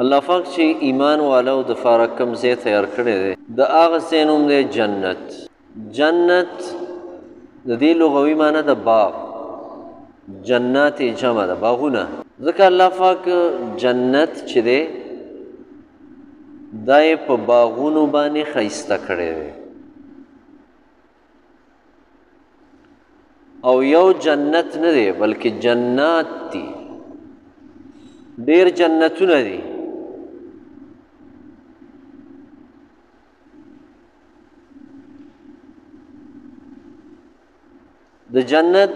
الله پاک چې ایمان والو د پاره کوم ځای تیار کړی دی د هغه ځای نوم دی جنت. جنت د دې لغوي معنی د باغ، جنات جمع ده باغونه. ځکه الله پاک جنت چې دی دا یې په باغونو باندې ښایسته کړی دی، او یو جنت نه دی بلکې جنات دي، ډېر جنتونه دي. د جنت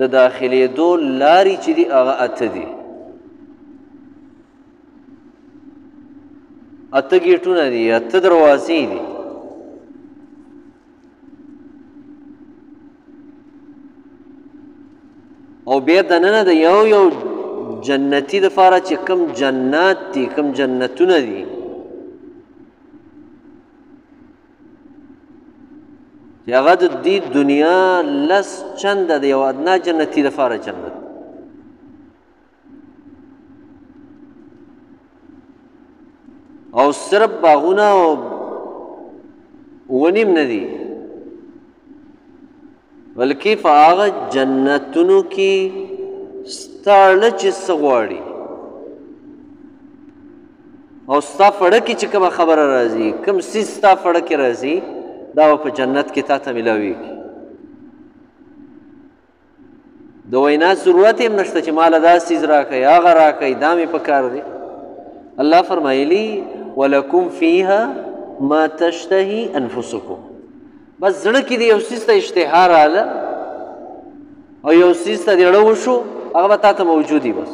د داخلېدو لارې چې دي هغه اته دي، اته ګیټونه دي، اته دروازې دي. او بیا دننه د یو یو جنتي دپاره چې کوم جنات دي، کوم جنتونه دي، چې هغه د دې دنیا لس چنده د یو ادنا جنتي دپاره جنت. او صرف باغونه او ونیم نه دي بلکې په هغه جنتونو کې ستا زړه چې څه غواړي او ستا فړه کې چې کومه خبره راځي، کوم څیز ستا فړه کې راځي دا به په جنت کې تا ته میلاویږي. د وینا ضرورت هم نشته چې ماله دا څیز راکئ هغه راکئ دا مې پکار دی. الله فرمایلی ولکم فیها ما تشتهی انفسکم، بس زړه کې د یو څیز ته اشتها راله او یو څیز ته د زړه وشو هغه به تا ته موجود وي. بس